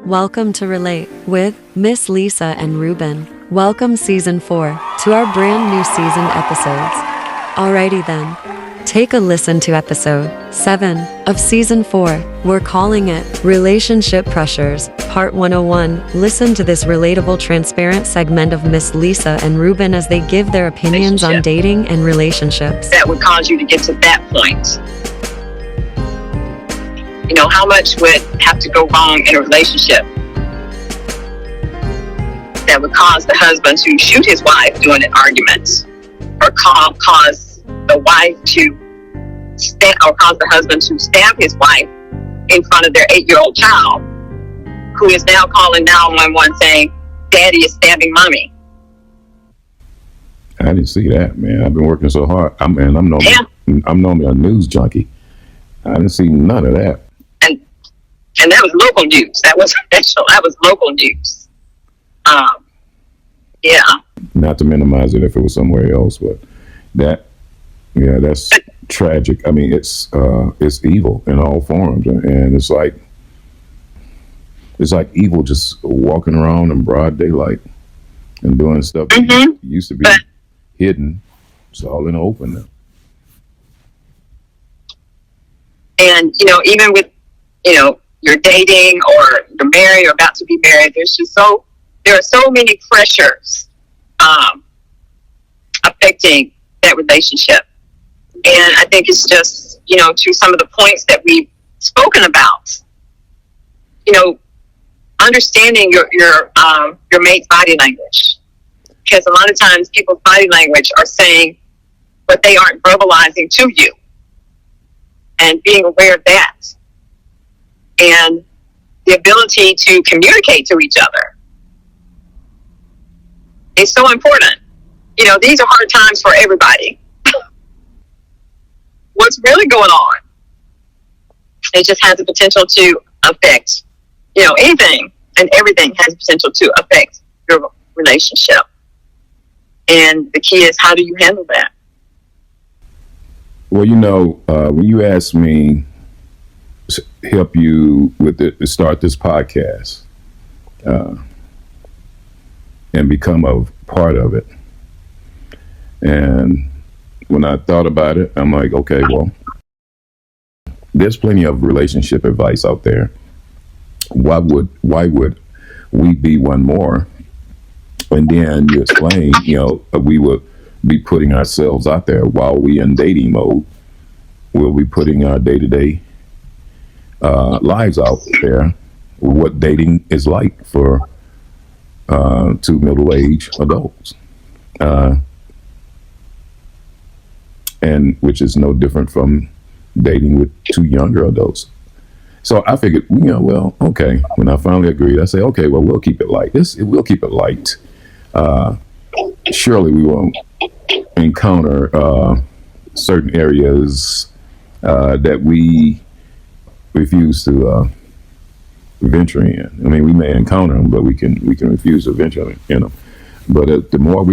Welcome to Relate with Miss Lisa and Ruben. Welcome Season 4 to our brand new season episodes. Alrighty then, take a listen to episode 7 of Season 4. We're calling it Relationship Pressures, Part 101. Listen to this relatable, transparent segment of Miss Lisa and Ruben as they give their opinions on dating and relationships. That would cause you to get to that point. You know, how much would have to go wrong in a relationship that would cause the husband to shoot his wife during an argument, or cause the wife to cause the husband to stab his wife in front of their 8-year-old child, who is now calling 911 saying, "Daddy is stabbing mommy." I didn't see that, man. I've been working so hard. I'm normally a news junkie. I didn't see none of that. And that was local news. That was official. That was local news. Yeah. Not to minimize it if it was somewhere else, but that's tragic. I mean, it's evil in all forms, and it's like evil just walking around in broad daylight and doing stuff that used to be hidden. It's all in the open now. And even with you're dating or you're married or about to be married, there are so many pressures affecting that relationship. And I think it's just, to some of the points that we've spoken about, understanding your mate's body language. Because a lot of times people's body language are saying what they aren't verbalizing to you. And being aware of that. And the ability to communicate to each other is so important. These are hard times for everybody. What's really going on? It just has the potential to affect, anything and everything has the potential to affect your relationship. And the key is, how do you handle that? Well, when you asked me to help you with to start this podcast and become a part of it, and when I thought about it, I'm like, okay, well, there's plenty of relationship advice out there. Why would we be one more? And then you explain, we would be putting ourselves out there while we in dating mode. We'll be putting our day-to-day lives out there, what dating is like for two middle-aged adults, and which is no different from dating with two younger adults. So I figured, well, okay. When I finally agreed, I say, okay, well, we'll keep it light. We'll keep it light. Surely we won't encounter certain areas that we refuse to venture in. I mean, we may encounter them, but we can refuse to venture in them. But the more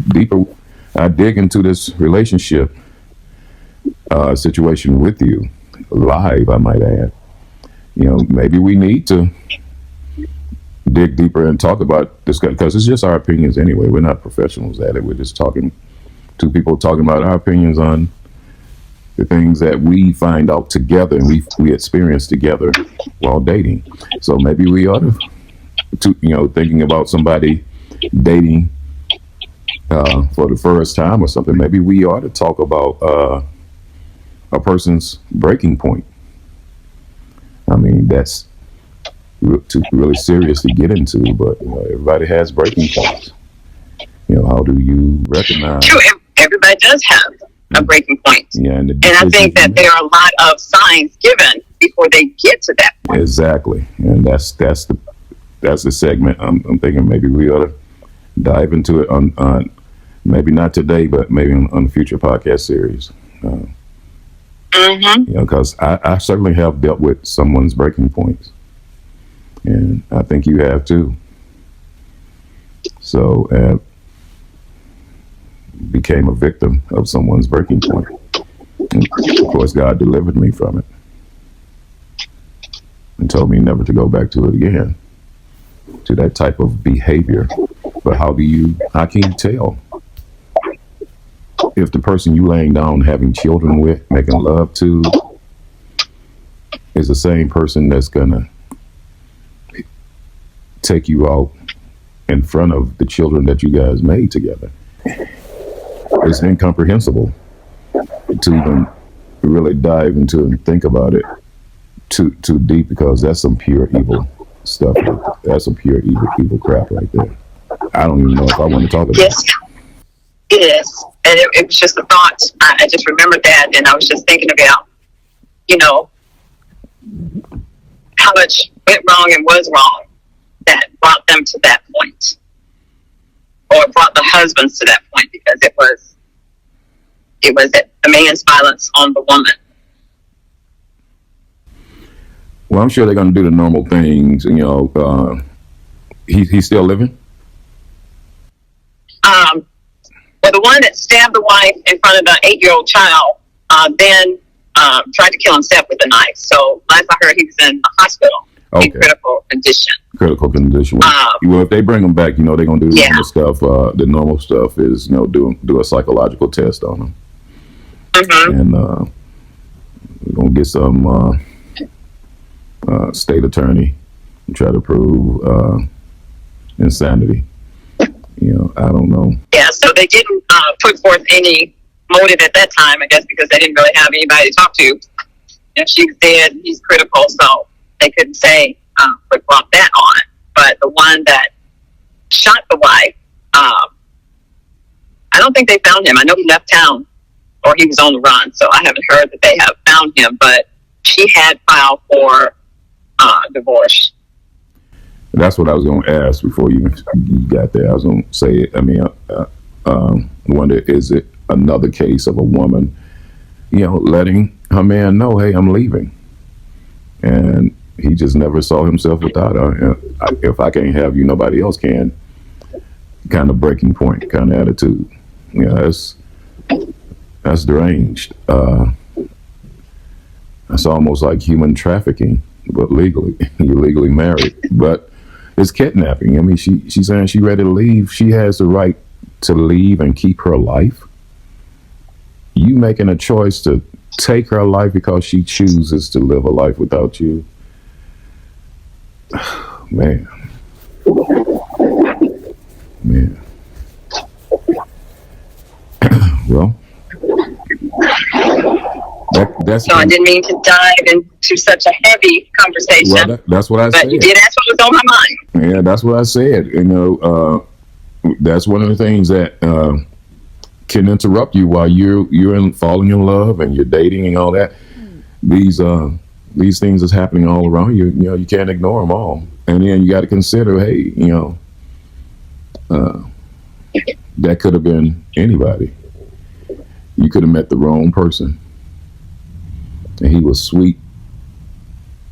deeper I dig into this relationship situation with you, live, I might add, maybe we need to dig deeper and talk about this, because it's just our opinions anyway. We're not professionals at it. We're just two people talking about our opinions on the things that we find out together and we experience together while dating. So maybe we ought to thinking about somebody dating for the first time or something, maybe we ought to talk about a person's breaking point. I mean, that's too really serious to get into, but everybody has breaking points. How do you recognize? True, everybody does have a breaking point. Yeah, and I think that there are a lot of signs given before they get to that point. Exactly, and that's the segment. I'm thinking maybe we ought to dive into it on maybe not today, but maybe on a future podcast series. Because I certainly have dealt with someone's breaking points, and I think you have too. So became a victim of someone's breaking point. And of course, God delivered me from it and told me never to go back to it again. to that type of behavior. But how can you tell if the person you laying down having children with, making love to, is the same person that's gonna take you out in front of the children that you guys made together? It's incomprehensible to even really dive into and think about it too deep, because that's some pure evil stuff. That's some pure evil crap right there. I don't even know if I want to talk about Yes, it is. And it was just a thought. I just remembered that, and I was just thinking about, how much went wrong and was wrong that brought them to that point, or brought the husbands to that point, because it was the man's violence on the woman. Well, I'm sure they're going to do the normal things. He's still living. Well, the one that stabbed the wife in front of the 8-year-old child, then tried to kill himself with a knife. So last I heard, he was in the hospital in critical condition. Critical condition. Well, if they bring him back, they're going to do the normal stuff. The normal stuff is, do a psychological test on him. Mm-hmm. And we're going to get some state attorney and try to prove insanity. I don't know. Yeah, so they didn't put forth any motive at that time, I guess, because they didn't really have anybody to talk to. If she's dead, he's critical, so they couldn't say what brought that on. But the one that shot the wife, I don't think they found him. I know he left town, or he was on the run, so I haven't heard that they have found him, but she had filed for divorce. That's what I was going to ask before you got there. I was going to say, wonder, is it another case of a woman, letting her man know, hey, I'm leaving. And he just never saw himself without her. If I can't have you, nobody else can. Kind of breaking point kind of attitude. That's deranged. That's almost like human trafficking, but legally. You're legally married. But it's kidnapping. She's saying she's ready to leave. She has the right to leave and keep her life. You making a choice to take her life because she chooses to live a life without you. Man. Well, that's. So I didn't mean to dive into such a heavy conversation. Well, that's what I said. But you did ask what was on my mind. Yeah, that's what I said. That's one of the things that can interrupt you while you're falling in love and you're dating and all that. These things is happening all around you. You can't ignore them all. And then you got to consider, hey, that could have been anybody. You could have met the wrong person. And he was sweet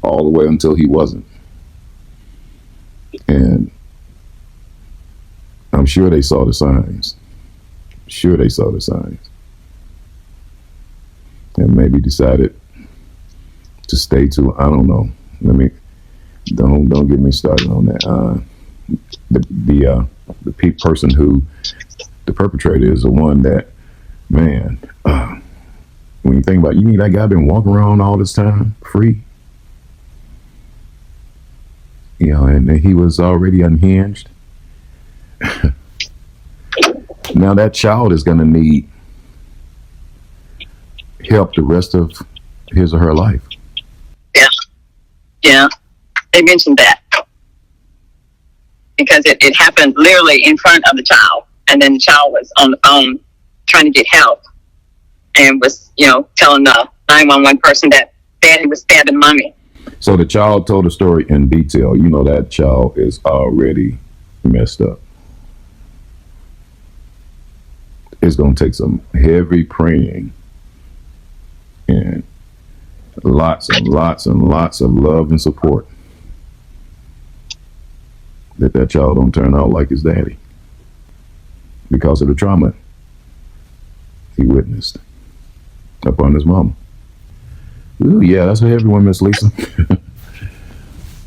all the way until he wasn't. And I'm sure they saw the signs. And maybe decided to stay too. I don't know. Don't get me started on that. The person who the perpetrator is the one that, man. When you think about it, you mean that guy been walking around all this time free? And he was already unhinged. Now that child is going to need help the rest of his or her life. Yeah, they mentioned that because it happened literally in front of the child, and then the child was on the phone trying to get help and was, telling the 911 person that daddy was stabbing mommy. So the child told the story in detail. That child is already messed up. It's going to take some heavy praying and lots and lots and lots of love and support that child don't turn out like his daddy because of the trauma he witnessed upon his mama. Ooh, yeah, that's a heavy one, Miss Lisa.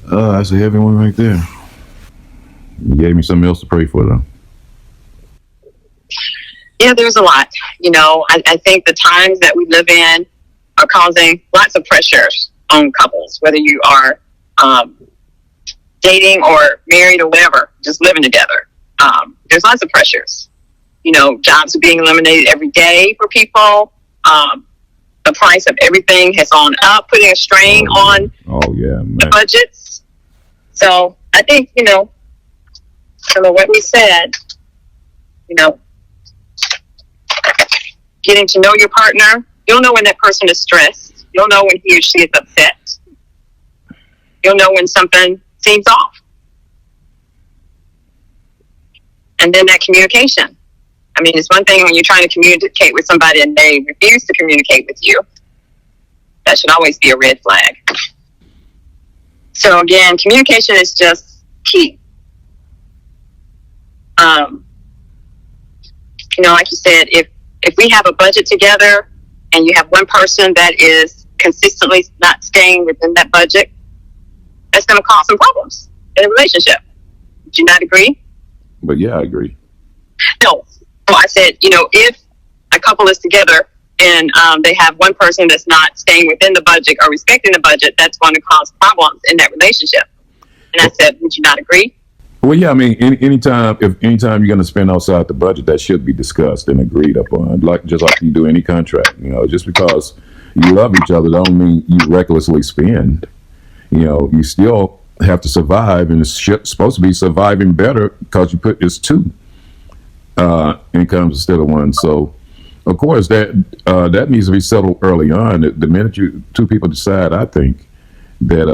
That's a heavy one right there. You gave me something else to pray for, though. Yeah, there's a lot. I think the times that we live in are causing lots of pressures on couples, whether you are dating or married or whatever, just living together. There's lots of pressures. Jobs are being eliminated every day for people. The price of everything has gone up, putting a strain on the budgets. So I think, some of what we said, getting to know your partner, you'll know when that person is stressed. You'll know when he or she is upset. You'll know when something seems off. And then that communication. I mean, it's one thing when you're trying to communicate with somebody and they refuse to communicate with you. That should always be a red flag. So again, communication is just key. Like you said, if we have a budget together and you have one person that is consistently not staying within that budget, that's going to cause some problems in a relationship. Do you not agree? But yeah, I agree. No. So I said, if a couple is together and they have one person that's not staying within the budget or respecting the budget, that's going to cause problems in that relationship. And I said, would you not agree? Well, yeah, I mean, anytime you're going to spend outside the budget, that should be discussed and agreed upon, just like you do any contract. Just because you love each other don't mean you recklessly spend. You still have to survive, and it's supposed to be surviving better because it's two incomes instead of one. So, of course, that needs to be settled early on. The minute two people decide, I think that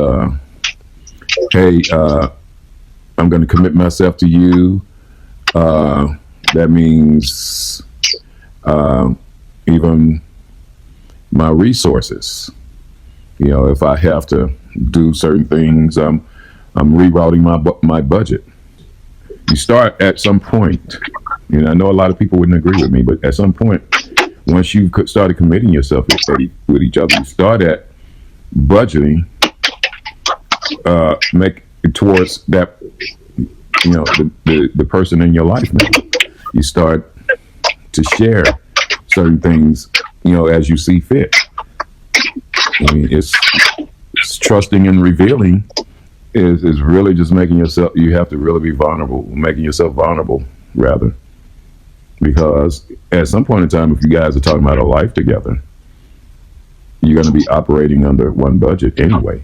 hey, I'm going to commit myself to you. That means even my resources. If I have to do certain things, I'm rerouting my budget. You start at some point. I know a lot of people wouldn't agree with me, but at some point, once you started committing yourself with each other, you start at budgeting, make towards that, the person in your life now. You start to share certain things, as you see fit. I mean, it's trusting and revealing is really just you have to really be vulnerable, making yourself vulnerable, rather. Because at some point in time, if you guys are talking about a life together, you're going to be operating under one budget anyway.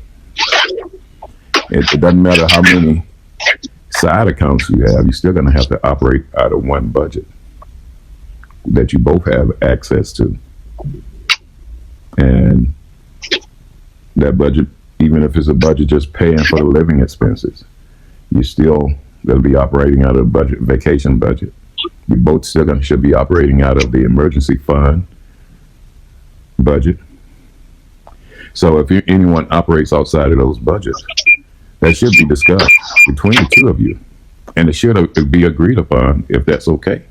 It doesn't matter how many side accounts you have, you're still going to have to operate out of one budget that you both have access to. And that budget, even if it's a budget just paying for the living expenses, you still going to be operating out of a vacation budget. You both still should be operating out of the emergency fund budget. So if anyone operates outside of those budgets, that should be discussed between the two of you, and it should be agreed upon if that's okay.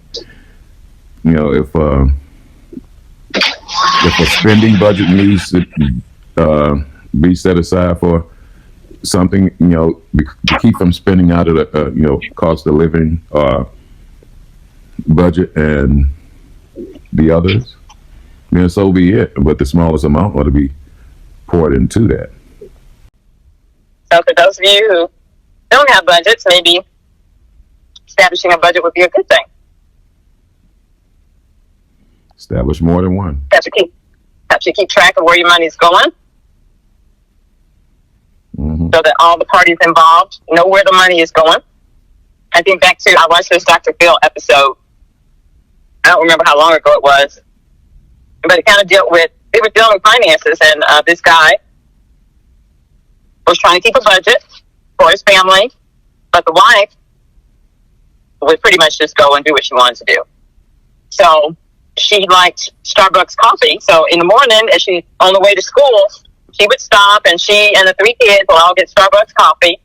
If a spending budget needs to be set aside for something, to keep from spending out of the cost of living budget and the others, so be it. But the smallest amount ought to be poured into that. So for those of you who don't have budgets, maybe establishing a budget would be a good thing. Establish more than one. Helps you keep track of where your money's going. Mm-hmm. So that all the parties involved know where the money is going. I think back to, I watched this Dr. Phil episode. I don't remember how long ago it was, but it kind of they were dealing with finances, and this guy was trying to keep a budget for his family, but the wife would pretty much just go and do what she wanted to do. So she liked Starbucks coffee. So in the morning, as she's on the way to school, she would stop, and she and the 3 kids will all get Starbucks coffee.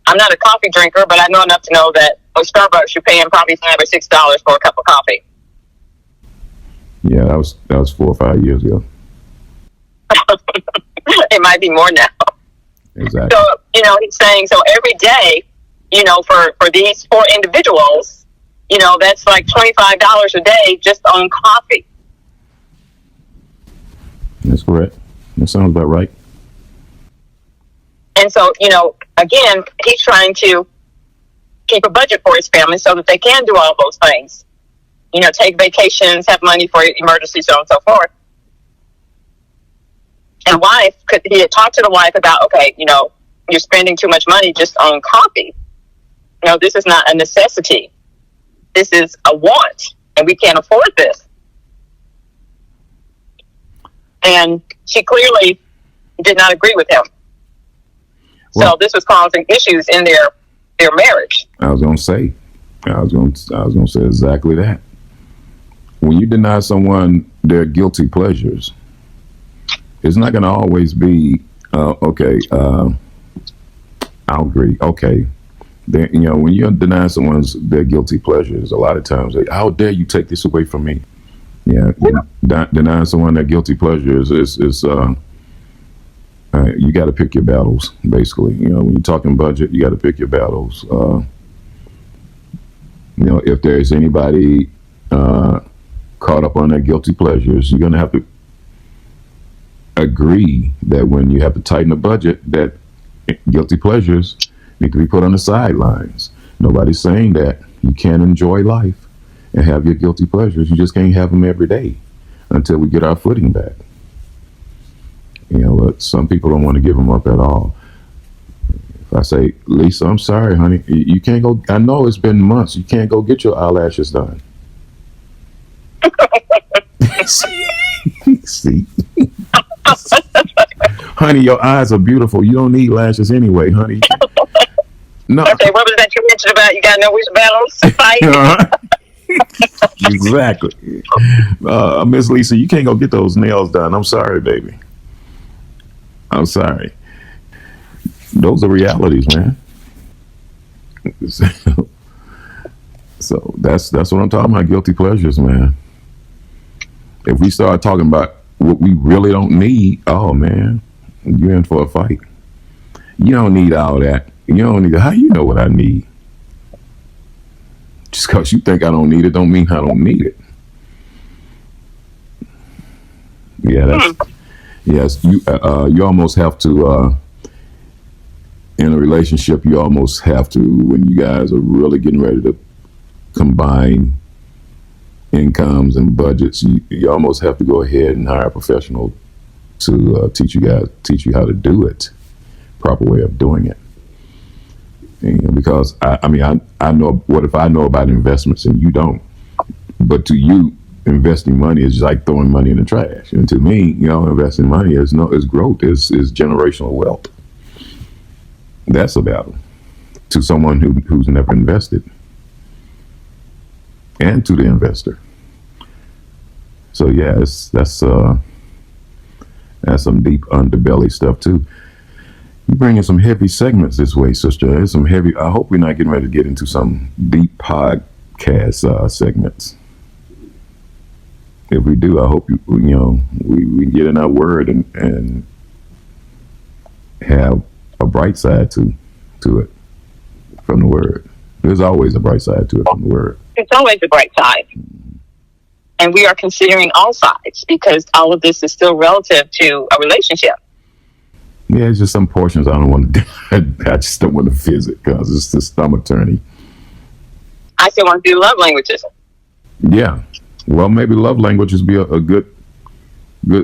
I'm not a coffee drinker, but I know enough to know that at Starbucks, you're paying probably $5 or $6 for a cup of coffee. Yeah, that was 4 or 5 years ago. It might be more now. Exactly. So, he's saying, so every day for these 4 individuals, that's like $25 a day just on coffee. That's correct. That sounds about right. And so, again, he's trying to keep a budget for his family so that they can do all those things. Take vacations, have money for emergencies, so on and so forth. And he had talked to the wife about, okay, you're spending too much money just on coffee. This is not a necessity. This is a want, and we can't afford this. And she clearly did not agree with him. Well, so this was causing issues in their marriage. I was gonna say exactly that. When you deny someone their guilty pleasures, it's not gonna always be okay. I'll agree. Okay, then when you deny someone's their guilty pleasures, a lot of times, how dare you take this away from me? Yeah, denying someone their guilty pleasures is you got to pick your battles. Basically, when you're talking budget, you got to pick your battles. If there's anybody caught up on their guilty pleasures, you're gonna have to agree that when you have to tighten the budget, that guilty pleasures need to be put on the sidelines. Nobody's saying that you can't enjoy life and have your guilty pleasures. You just can't have them every day until we get our footing back. But some people don't want to give them up at all. If I say, Lisa, I'm sorry, honey, you can't go. I know it's been months. You can't go get your eyelashes done. See? Honey, your eyes are beautiful. You don't need lashes anyway, honey. No. Okay, what was that you mentioned about? You got to know which battles to fight. Exactly. Miss Lisa, you can't go get those nails done. I'm sorry, baby. I'm sorry. Those are realities, man. So that's what I'm talking about, guilty pleasures, man. If we start talking about what we really don't need, oh man, you're in for a fight. You don't need all that. You don't need. How you know what I need? Just because you think I don't need it, don't mean I don't need it. Yeah, yes. You almost have to in a relationship. You almost have to, when you guys are really getting ready to combine incomes and budgets, you almost have to go ahead and hire a professional to teach you how to do it, proper way of doing it. Because I know, what if I know about investments and you don't? But to you, investing money is like throwing money in the trash. And to me, investing money is growth, is generational wealth. That's a battle to someone who's never invested, and to the investor. So yeah, that's some deep underbelly stuff too. You bring in some heavy segments this way, sister. There's some heavy. I hope we're not getting ready to get into some deep podcast segments. If we do, I hope we get in our word and have a bright side to it from the word. There's always a bright side to it from the word. It's always a bright side. And we are considering all sides because all of this is still relative to a relationship. Yeah, it's just some portions I don't want to. I just don't want to visit because it's just I'm attorney. I still want to do love languages. Yeah, well, maybe love languages be a good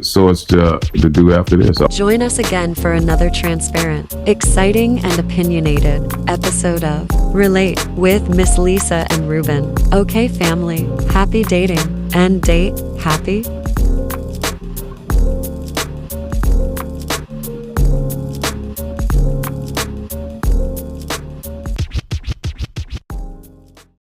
source to do after this. Join us again for another transparent, exciting, and opinionated episode of Relate with Miss Lisa and Ruben. Okay, family, happy dating and date happy.